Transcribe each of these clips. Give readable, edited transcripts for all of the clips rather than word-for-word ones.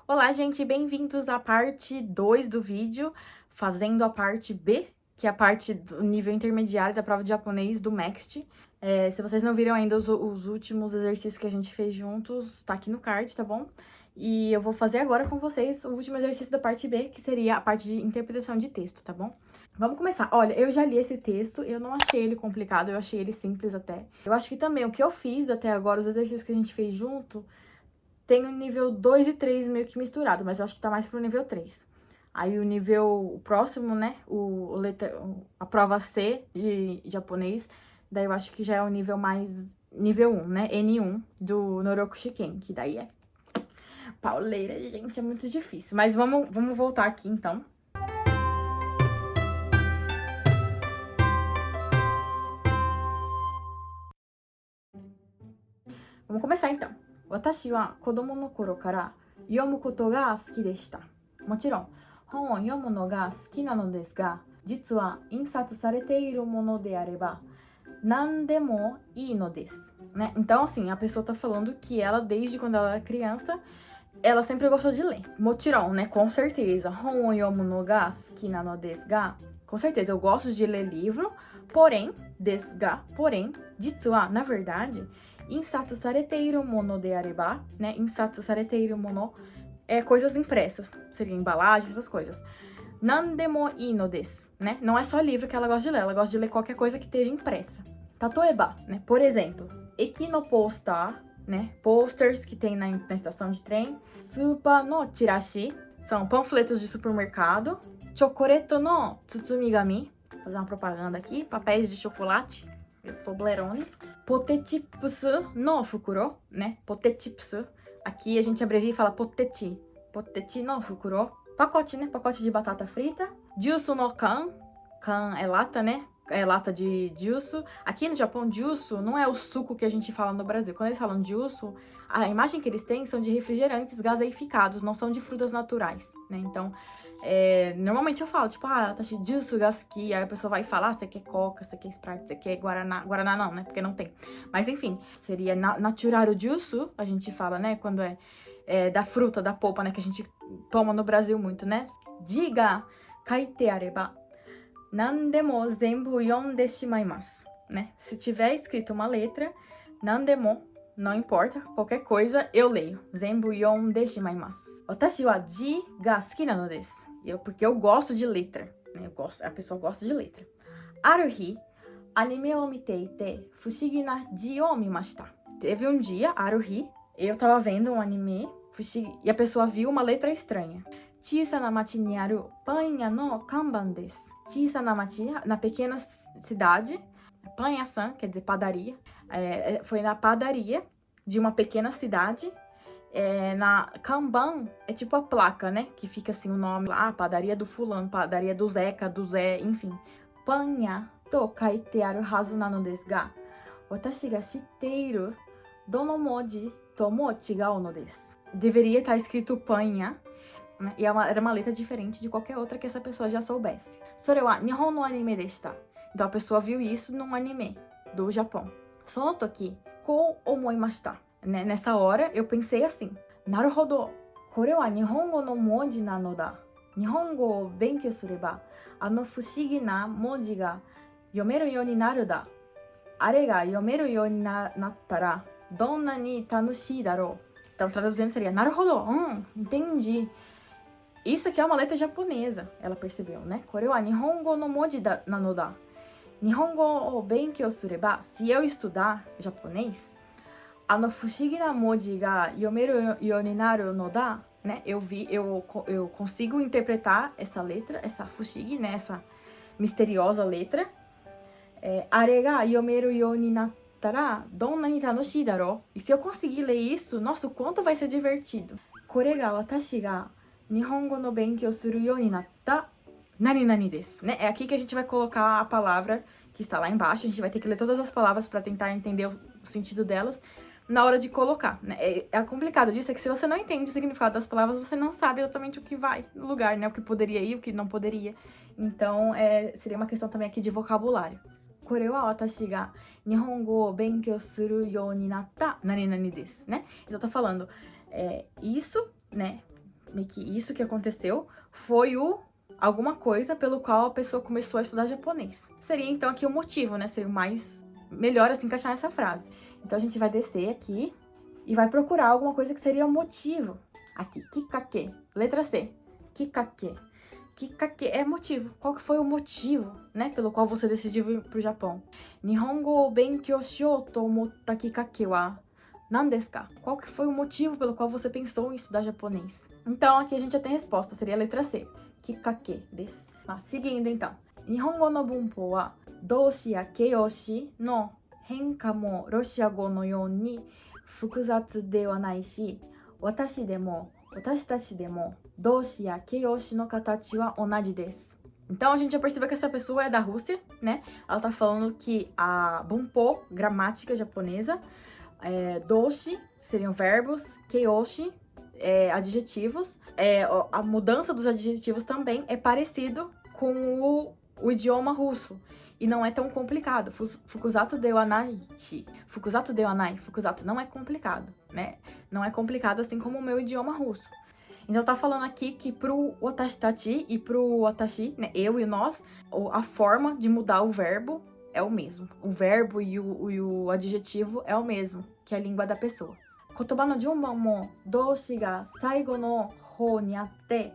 Olá, gente, bem-vindos à parte 2 do vídeo, fazendo a parte B, que é a parte do nível intermediário da prova de japonês do MEXT. Se vocês não viram ainda os últimos exercícios que a gente fez juntos, tá aqui no card, tá bom? E eu vou fazer agora com vocês o último exercício da parte B, que seria a parte de interpretação de texto, tá bom? Vamos começar. Olha, eu já li esse texto, eu não achei ele complicado, eu achei ele simples até. Eu acho que também o que eu fiz até agora, os exercícios que a gente fez junto, tem o nível 2 e 3 meio que misturado, mas eu acho que tá mais pro nível 3. Aí o próximo, né, a prova C de japonês, daí eu acho que já é o nível mais, nível 1, né, N1 do Noroku Shiken, que daí é pauleira, gente, é muito difícil. Mas vamos voltar aqui, então. Vamos começar, então. Watashi wa kodomo no koro kara yomu koto ga suki deshita. もちろん、本を読むのが好きなのですが、実は印刷されているものであれば、何でもいいのです。Né? Então, assim, a pessoa tá falando que ela, desde quando ela era criança, ela sempre gostou de ler. Mochiron, né? Com certeza. Hon o yomu no ga suki na no desu ga. Com certeza, eu gosto de ler livro, porém, desu ga, porém, jitsu wa, na verdade, insatsu sareteiru mono de areba, né? Insatsu sareteiru mono é coisas impressas, seria embalagem, essas coisas. Nandemo ii no desu, né? Não é só livro que ela gosta de ler, ela gosta de ler qualquer coisa que esteja impressa. Tatoeba, né? Por exemplo, eki no postar, né? Posters que tem na estação de trem. Supa no chirashi, são panfletos de supermercado. Chocoreto no tsutsumigami, vou fazer uma propaganda aqui, papéis de chocolate. Toblerone. Potechips no fukuro, né? Potechips. Aqui a gente abrevia e fala potechi. Potechi no fukuro. Pacote, né? Pacote de batata frita. Jusu no kan. Kan é lata, né? É lata de jusu. Aqui no Japão, jusu não é o suco que a gente fala no Brasil. Quando eles falam jusu, a imagem que eles têm são de refrigerantes gaseificados, não são de frutas naturais, né? Então, normalmente eu falo, tipo, tá cheio de jusu gaski. Aí a pessoa vai falar, você quer coca, você quer Sprite, você quer guaraná. Guaraná não, né? Porque não tem. Mas enfim, seria natural jusu, a gente fala, né? Quando é da fruta, da polpa, né? Que a gente toma no Brasil muito, né? Diga kaite areba. Nandemo zenbu yonde shimaimasu, né? Se tiver escrito uma letra, nandemo, não importa, qualquer coisa, eu leio. Zenbu yonde shimaimasu. Watashi wa ji ga suki nano desu. Porque eu gosto de letra, né? A pessoa gosta de letra. Aruhi, anime o miteite, fushigi na ji o mimashita. Teve um dia, Aruhi, eu tava vendo um anime, e a pessoa viu uma letra estranha. Chisa na machi ni aru panya no kanban desu. Chisa na machi, na pequena cidade, Panya-san, quer dizer padaria, foi na padaria de uma pequena cidade, na kanban, é tipo a placa, né, que fica assim o nome, padaria do fulano, padaria do Zeca, do Zé, enfim. Panya to kaite aru hazu nano desu ga, watashi ga shitteiru dono moji to mo chigau no desu. Deveria estar escrito panha, né? E era uma letra diferente de qualquer outra que essa pessoa já soubesse. Sore wa nihon no anime deshita. Então a pessoa viu isso num anime do Japão. Sono toki, kou omoimashita. Né? Nessa hora eu pensei assim: Naruhodo, kore wa nihongo no moji nano da. Nihongo o benkyou sureba, ano fushigi na moji ga yomeru you ni naru da. Are ga yomeru you ni nattara, donna ni tanushii darou. Então traduzindo seria: Naruhodo, entendi. Isso aqui é uma letra japonesa, ela percebeu, né? Kore wa nihongo no moji nano da. Nihongo o benkyou sureba, se eu estudar japonês, ano fushigi na moji ga yomeru you ni naru no da, né? Eu consigo interpretar essa letra, essa fushigi, né? Essa misteriosa letra. Are ga yomeru you ni nattara, donna ni tanoshii darou. E se eu conseguir ler isso, nossa, o quanto vai ser divertido. Kore ga watashi ga Nihongo no benkyou suru you ni natta nani nani desu, né? É aqui que a gente vai colocar a palavra que está lá embaixo. A gente vai ter que ler todas as palavras para tentar entender o sentido delas na hora de colocar, né? É complicado disso, é que se você não entende o significado das palavras, você não sabe exatamente o que vai no lugar, né? O que poderia ir, o que não poderia. Então, seria uma questão também aqui de vocabulário. Kore wa watashi ga nihongo o benkyou suru you ni natta nani nani desu, né? Então, tá falando isso, né? meio que isso que aconteceu foi alguma coisa pelo qual a pessoa começou a estudar japonês. Seria então aqui o motivo, né? Seria melhor assim encaixar nessa frase. Então a gente vai descer aqui e vai procurar alguma coisa que seria o motivo. Aqui, kikake. Letra C. Kikake. Kikake é motivo. Qual que foi o motivo, né, pelo qual você decidiu ir pro Japão? Nihongo o benkyou shiyou to omotta kikake wa nan desu ka? Qual que foi o motivo pelo qual você pensou em estudar japonês? Então aqui a gente já tem a resposta, seria a letra C. Kikake desu. Seguindo então. Nihongo no bunpō wa doushi ya keiyoshi no henka mo roshia go no you ni fukuzatsu de wa nai shi, watashi demo, watashi tachi demo, doushi ya keiyoshi no katachi wa onaji desu. Então a gente já percebeu que essa pessoa é da Rússia, né? Ela tá falando que a bunpō, gramática japonesa, doushi seriam verbos, keiyoshi, adjetivos. A mudança dos adjetivos também é parecido com o idioma russo. E não é tão complicado. Fukuzatsu de wa nai shi. Fukuzatsu de wa nai. Fukuzatsu não é complicado, né? Não é complicado assim como o meu idioma russo. Então tá falando aqui que pro watashi tachi e pro watashi, né, eu e nós, a forma de mudar o verbo é o mesmo. O verbo e o adjetivo é o mesmo, que é a língua da pessoa. Kotoba no junban mo doushi ga saigo no hou ni atte,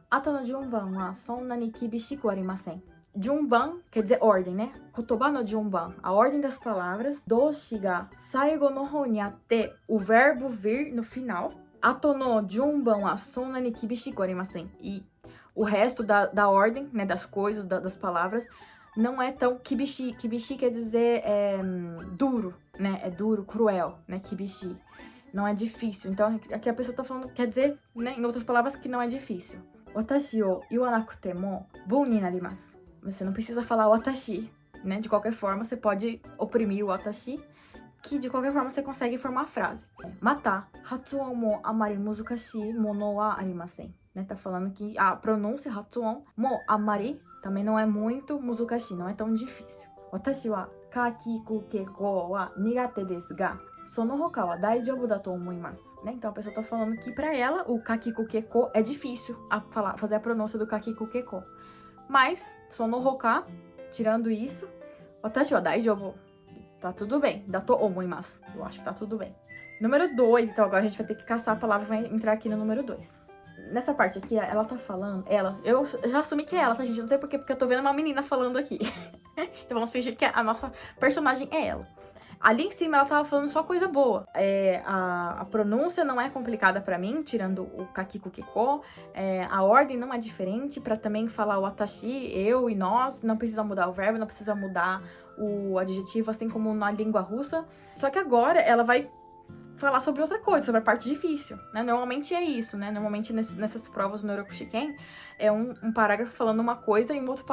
ato no junban wa sonna ni kibishiku arimasen. Junban quer dizer ordem, né? Kotoba no junban, a ordem das palavras. Doushi ga saigo no hou ni atte, o verbo vir no final. Ato no junban wa sonna ni kibishiku arimasen. E o resto da ordem, né, das coisas, das palavras, não é tão kibishi. Kibishi quer dizer duro, né? É duro, cruel, né? Kibishi. Não é difícil. Então, aqui a pessoa tá falando, quer dizer, né, em outras palavras, que não é difícil. Watashi o iwanakute mo bun ni narimasu. Você não precisa falar watashi, né? De qualquer forma, você pode oprimir o watashi, que de qualquer forma você consegue formar a frase. Mata, hatsuon mo amari muzukashi mono wa arimasen. Né? Tá falando que a pronúncia hatsuon mo amari também não é muito muzukashi, não é tão difícil. Watashi wa kakiku keiko wa nigate desu ga, sono hoka wa daijoubu da to omoimasu. Né? Então a pessoa tá falando que pra ela o kakiku keiko é difícil fazer a pronúncia do kakiku keiko. Mas, sono hoka, tirando isso, watashi wa daijoubu, tá tudo bem. Da to omoimasu. Eu acho que tá tudo bem. Número 2, então agora a gente vai ter que caçar a palavra e vai entrar aqui no número 2. Nessa parte aqui, ela tá falando, eu já assumi que é ela, tá, gente? Eu não sei porque eu tô vendo uma menina falando aqui. Então vamos fingir que a nossa personagem é ela. Ali em cima ela tava falando só coisa boa. A pronúncia não é complicada pra mim, tirando o kakiku keko. A ordem não é diferente pra também falar o watashi, eu e nós. Não precisa mudar o verbo, não precisa mudar o adjetivo, assim como na língua russa. Só que agora ela vai falar sobre outra coisa, sobre a parte difícil, né? Normalmente é isso, né? Normalmente nessas provas do Noroku Shiken é um parágrafo falando uma coisa e um outro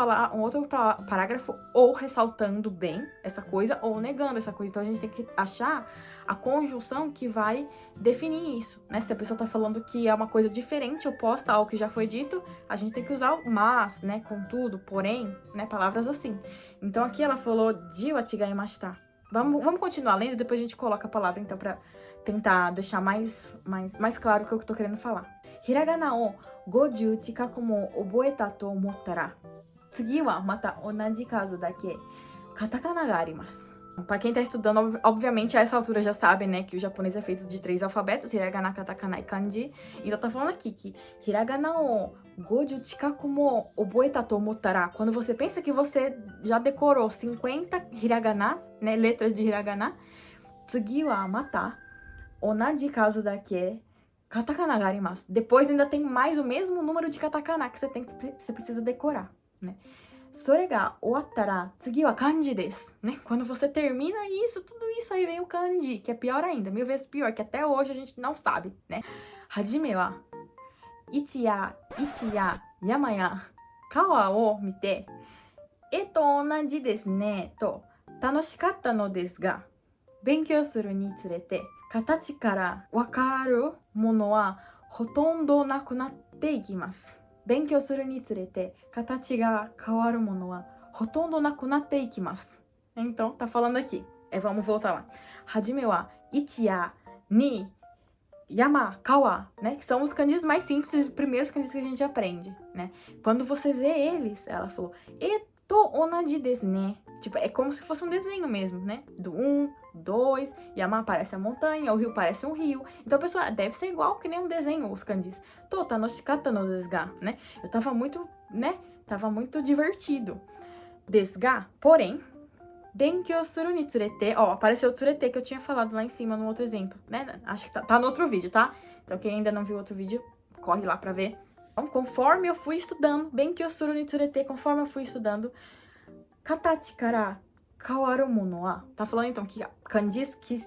parágrafo ou ressaltando bem essa coisa ou negando essa coisa. Então a gente tem que achar a conjunção que vai definir isso, né? Se a pessoa tá falando que é uma coisa diferente, oposta ao que já foi dito, a gente tem que usar o mas, né? Contudo, porém, né? Palavras assim. Então aqui ela falou ji wa chigaimashita. Vamos continuar lendo, depois a gente coloca a palavra, então, pra tentar deixar mais claro o que eu tô querendo falar. Hiragana o 50 chikaku mo oboeta to omottara, tsugi wa mata onaji kazu dake katakana ga arimasu. Pra quem tá estudando, obviamente, a essa altura já sabe, né, que o japonês é feito de 3 alfabetos, hiragana, katakana e kanji. Então tá falando aqui que hiragana o 50 chikaku mo oboeta to omottara, quando você pensa que você já decorou 50 hiragana, né, letras de hiragana, tsugi wa mata onaji kazu dake katakana ga arimasu. Depois ainda tem mais o mesmo número de katakana que você precisa decorar, né? Sore ga owattara tsugi wa kanji desu, né? Quando você termina isso, tudo isso aí vem o kanji, que é pior ainda, 1000 vezes pior, que até hoje a gente não sabe, né? Hajime wa ichi ya yama ya kawa o mite to onaji desu ne to tanoshikatta no desu ga, benkyou suru ni tsurete katachi kara wakaru mono wa hotondo nakunatte ikimasu. Benkyou suru ni tsurete katachi ga kawaru mono wa hotondo nakunatte ikimasu. Então, tá falando aqui. Vamos voltar lá. Hajime wa ichi ya ni yama, kawa, né? Que são os kanjis mais simples, os primeiros kanjis que a gente aprende, né? Quando você vê eles, ela falou, onaji desu ne. Tipo, é como se fosse um desenho mesmo, né? Do 1, 2, yama parece a montanha, o rio parece um rio. Então a pessoa deve ser igual que nem um desenho, os kanjis. To tanoshikatta no desu ga, né? Eu tava muito, né? Tava muito divertido. Desu ga, porém, benkyou suru ni tsurete, ó, apareceu o tsurete que eu tinha falado lá em cima no outro exemplo, né? Acho que tá no outro vídeo, tá? Então quem ainda não viu outro vídeo, corre lá pra ver. Então, conforme eu fui estudando, benkyou suru ni tsurete, conforme eu fui estudando, katachi kara kawaru mono wa, tá falando então que kanjis que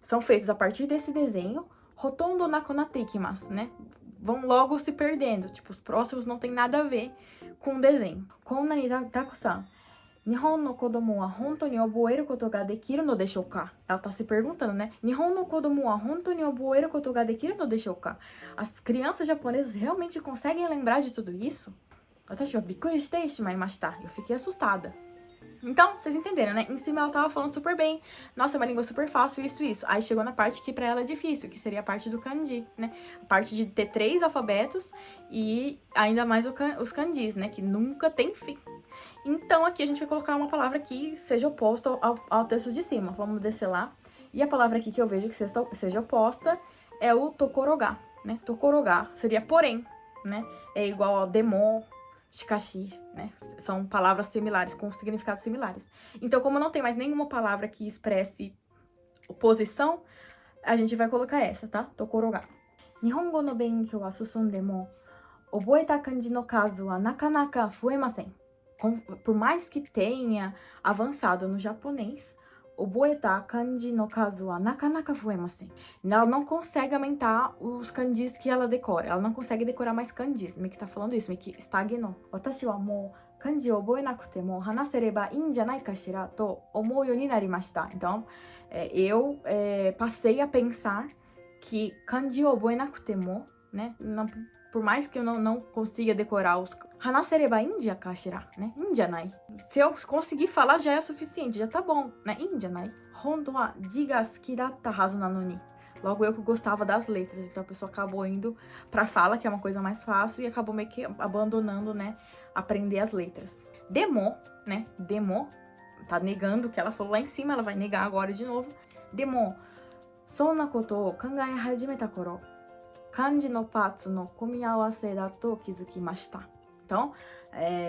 são feitos a partir desse desenho, hotondo nakonatte ikimasu, né? Vão logo se perdendo, tipo, os próximos não tem nada a ver com o desenho. Konna ni takusan Nihon no kodomo wa hontou ni oboeru koto ga dekiru no deshou ka? Ela tá se perguntando, né? Nihon no kodomo wa hontou ni oboeru koto ga dekiru no deshou ka? As crianças japonesas realmente conseguem lembrar de tudo isso? Watashi wa bikkuri shite shimaimashita. Eu fiquei assustada. Então, vocês entenderam, né? Em cima ela tava falando super bem. Nossa, é uma língua super fácil, isso. Aí chegou na parte que pra ela é difícil, que seria a parte do kanji, né? A parte de ter 3 alfabetos e ainda mais os kanjis, né? Que nunca tem fim. Então, aqui a gente vai colocar uma palavra que seja oposta ao texto de cima. Vamos descer lá. E a palavra aqui que eu vejo que seja oposta é o tokoroga, né? Tokoroga seria porém, né? É igual ao demo, shikashi, né? São palavras similares, com significados similares. Então, como não tem mais nenhuma palavra que expresse oposição, a gente vai colocar essa, tá? Tokoroga. Nihongo no benkyou wa susundemo, oboeta kanji no kazu wa nakanaka fuemasen. Por mais que tenha avançado no japonês, oboeta kanji no kazu wa nakanaka fuemasen. Ela não consegue aumentar os kanjis que ela decora. Ela não consegue decorar mais kanjis. Miki tá falando isso, Miki estagnou. Watashi wa mou kanji o oboenakute mo hanasereba ii n janai kashira to omou you ni narimashita. Então, eu passei a pensar que kanji o oboenakute mo, né? Não, por mais que eu não consiga decorar os hanasereba ii n kashira, né? Ii n janai. Se eu conseguir falar já é suficiente, já tá bom, né? Ii n janai. Honto wa ji ga suki datta hazu nanoni. Logo eu que gostava das letras, então a pessoa acabou indo pra fala, que é uma coisa mais fácil, e acabou meio que abandonando, né, aprender as letras. Demo, né, demo, tá negando o que ela falou lá em cima, ela vai negar agora de novo. Demo, sonna koto o kangae hajimeta koro, kanji no parts no komiawase da to kizukimashita. Então,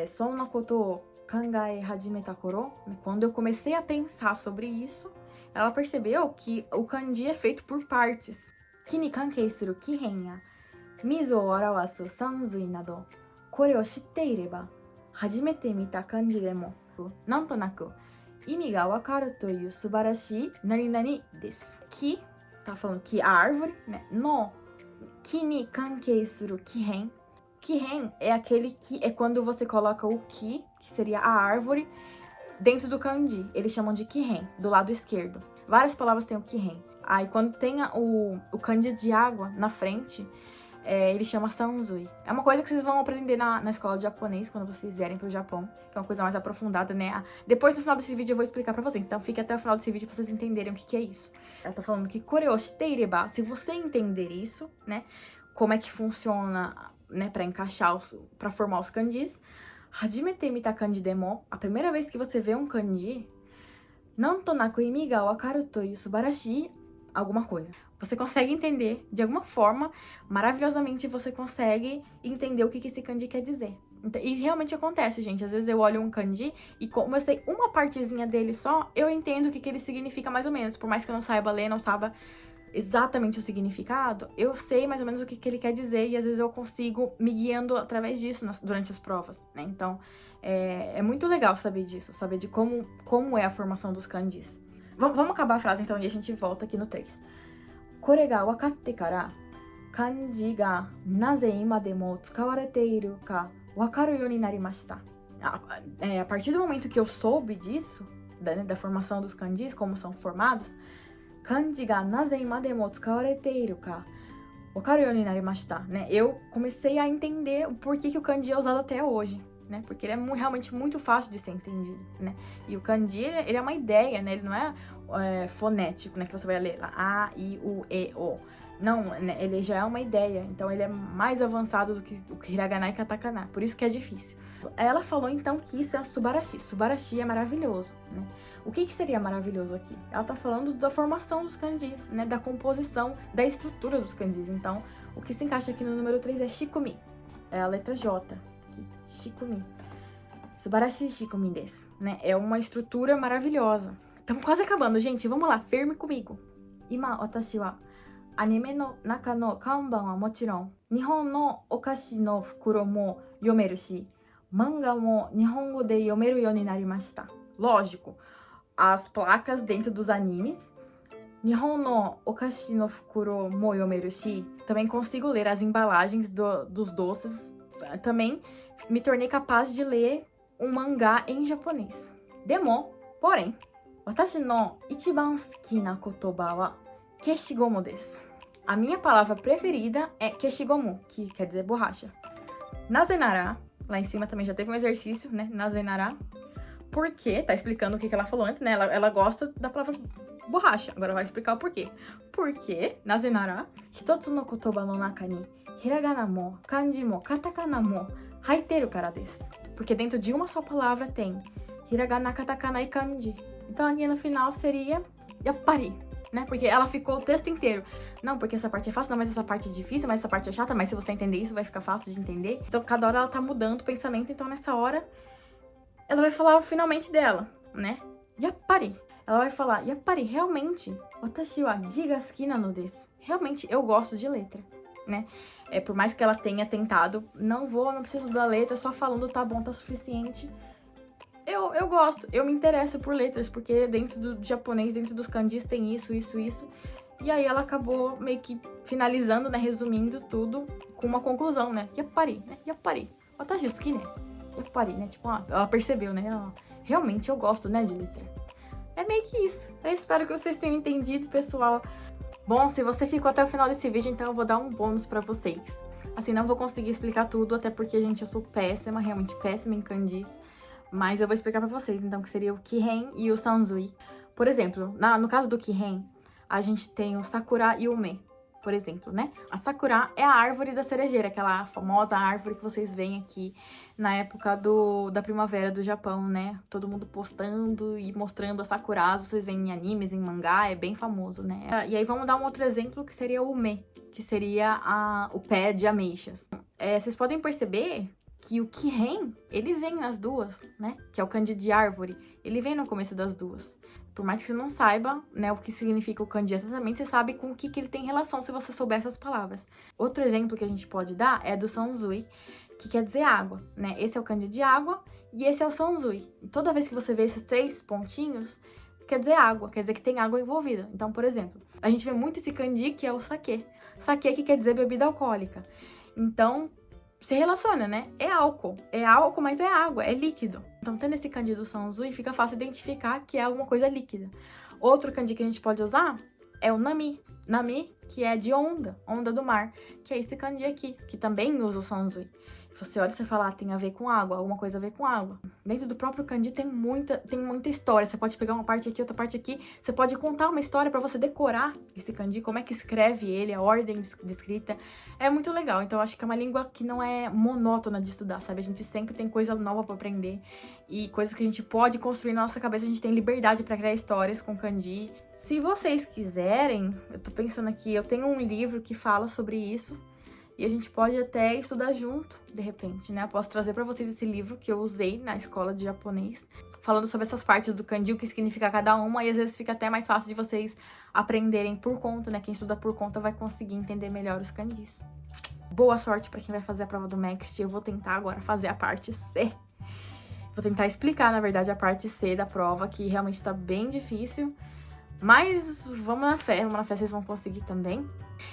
sonna koto o kangae hajimeta koro, quando eu comecei a pensar sobre isso, ela percebeu que o kanji é feito por partes. Ki ni kankei suru kihen ya mizu o arawasu sanzui nado, kore o shitte ireba, hajimete mita kanji demo, nantonaku, imi ga wakaru toiu subarashii nani desu. Ki, tá falando que a árvore, né? No, ki ni kankei suru kihen. Kihen é aquele que é quando você coloca o ki, que seria a árvore, dentro do kanji. Eles chamam de kihen, do lado esquerdo. Várias palavras têm o kihen. Aí quando tem o kanji de água na frente, ele chama sanzui. É uma coisa que vocês vão aprender na escola de japonês quando vocês vierem pro Japão, que é uma coisa mais aprofundada, né? Depois no final desse vídeo eu vou explicar pra vocês, então fique até o final desse vídeo pra vocês entenderem o que é isso. Ela tá falando que kore o shite ireba, se você entender isso, né? Como é que funciona, né, pra encaixar, pra formar os kanjis. Hajimete mita kanji demo, a primeira vez que você vê um kanji, nantonaku imi ga wakaru toiu subarashii alguma coisa. Você consegue entender de alguma forma, maravilhosamente você consegue entender o que esse kanji quer dizer. E realmente acontece, gente. Às vezes eu olho um kanji e como eu sei uma partezinha dele só, eu entendo o que ele significa mais ou menos. Por mais que eu não saiba ler, não saiba exatamente o significado, eu sei mais ou menos o que ele quer dizer e às vezes eu consigo me guiando através disso durante as provas, né? Então, é muito legal saber disso, saber de como é a formação dos kanjis. Vamos acabar a frase então e a gente volta aqui no 3. Kore ga wakatte kara, kanji ga naze ima demo tsukawarete iru ka wakaru you ni narimashita. A partir do momento que eu soube disso, da formação dos kanjis, como são formados, kanji ga naze ima demo tsukawarete iru ka wakaru you ni narimashita, né? Eu comecei a entender o porquê que o kanji é usado até hoje, né? Porque ele é realmente muito fácil de ser entendido, né? E o kanji, ele é uma ideia, né? Ele não é fonético, né? Que você vai ler lá, A, I, U, E, O. Não, né, ele já é uma ideia, então ele é mais avançado do que o hiragana e katakana, por isso que é difícil. Ela falou então que isso é subarashi. Subarashi é maravilhoso, né? O que seria maravilhoso aqui? Ela tá falando da formação dos kanjis, né? Da composição, da estrutura dos kanjis. Então, o que se encaixa aqui no número 3 é shikumi. É a letra J aqui, shikumi. Subarashi shikumi desu, né? É uma estrutura maravilhosa. Estamos quase acabando, gente. Vamos lá, firme comigo. Ima, watashi wa anime no naka no kanban wa mochiron, Nihon no okashi no fukuro mo yomeru shi, manga mo nihongo de yomeru you ni narimashita. Lógico, as placas dentro dos animes. Nihon no okashi no fukuro mo yomeru shi. Também consigo ler as embalagens dos doces. Também me tornei capaz de ler um mangá em japonês. Demo, porém, watashi no ichiban suki na kotoba wa keshigomu desu. A minha palavra preferida é keshigomu, que quer dizer borracha. Nazenara, lá em cima também já teve um exercício, né? Nazenara. Porque, tá explicando o que ela falou antes, né? Ela gosta da palavra borracha. Agora vai explicar o porquê. Porque, nazenara, hitotsu no kotoba no naka ni hiragana mo, kanji mo, katakana mo haiteru kara desu. Porque dentro de uma só palavra tem hiragana, katakana e kanji. Então aqui no final seria yappari, né? Porque ela ficou o texto inteiro. Não, porque essa parte é fácil, não, mas essa parte é difícil, mas essa parte é chata, mas se você entender isso vai ficar fácil de entender. Então cada hora ela tá mudando o pensamento, então nessa hora ela vai falar finalmente dela, né? Yappari. Ela vai falar, yappari, realmente, watashi wa ji ga suki nano desu. Realmente eu gosto de letra, né? Por mais que ela tenha tentado, não preciso da letra, só falando tá bom, tá suficiente. Eu gosto, eu me interesso por letras, porque dentro do japonês, dentro dos kanjis tem isso. E aí ela acabou meio que finalizando, né, resumindo tudo com uma conclusão, né? Yappari, né? Yappari. Watashi suki, né? Yappari, né? Tipo, ela percebeu, né? Realmente eu gosto, né, de letra. É meio que isso. Eu espero que vocês tenham entendido, pessoal. Bom, se você ficou até o final desse vídeo, então eu vou dar um bônus pra vocês. Assim, não vou conseguir explicar tudo, até porque, gente, eu sou péssima, realmente péssima em kanjis. Mas eu vou explicar pra vocês, então, que seria o Kihen e o Sanzui. Por exemplo, no caso do Kihen, a gente tem o Sakura e o Me, por exemplo, né? A Sakura é a árvore da cerejeira, aquela famosa árvore que vocês veem aqui na época da primavera do Japão, né? Todo mundo postando e mostrando as Sakuras, vocês veem em animes, em mangá, é bem famoso, né? E aí vamos dar um outro exemplo que seria o Me, que seria o pé de ameixas. Vocês podem perceber que o Kihen, ele vem nas duas, né? Que é o kanji de árvore, ele vem no começo das duas. Por mais que você não saiba, né, o que significa o kanji exatamente, você sabe com o que ele tem relação se você souber essas palavras. Outro exemplo que a gente pode dar é do Sanzui, que quer dizer água, né? Esse é o kanji de água e esse é o Sanzui. E toda vez que você vê esses 3 pontinhos, quer dizer água, quer dizer que tem água envolvida. Então, por exemplo, a gente vê muito esse kanji que é o sake. Sake que quer dizer bebida alcoólica. Então, se relaciona, né? É álcool, mas é água, é líquido. Então, tendo esse kanji do Sanzui, fica fácil identificar que é alguma coisa líquida. Outro kanji que a gente pode usar é o Nami. Nami, que é de onda, onda do mar, que é esse kanji aqui, que também usa o Sanzui. Você olha e você fala, tem a ver com água, alguma coisa a ver com água. Dentro do próprio kanji tem muita história. Você pode pegar uma parte aqui, outra parte aqui. Você pode contar uma história pra você decorar esse kanji, como é que escreve ele, a ordem de escrita. É muito legal. Então, eu acho que é uma língua que não é monótona de estudar, sabe? A gente sempre tem coisa nova pra aprender. E coisas que a gente pode construir na nossa cabeça. A gente tem liberdade pra criar histórias com kanji. Se vocês quiserem, eu tô pensando aqui, eu tenho um livro que fala sobre isso. E a gente pode até estudar junto, de repente, né? Eu posso trazer pra vocês esse livro que eu usei na escola de japonês, falando sobre essas partes do kanji, o que significa cada uma, e às vezes fica até mais fácil de vocês aprenderem por conta, né? Quem estuda por conta vai conseguir entender melhor os kanjis. Boa sorte pra quem vai fazer a prova do MEXT. Eu vou tentar agora fazer a parte C. Vou tentar explicar, na verdade, a parte C da prova, que realmente tá bem difícil. Mas vamos na fé, vocês vão conseguir também.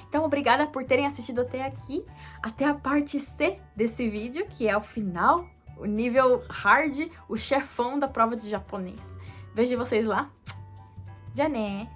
Então, obrigada por terem assistido até aqui, até a parte C desse vídeo, que é o final, o nível hard, o chefão da prova de japonês. Vejo vocês lá. Já né?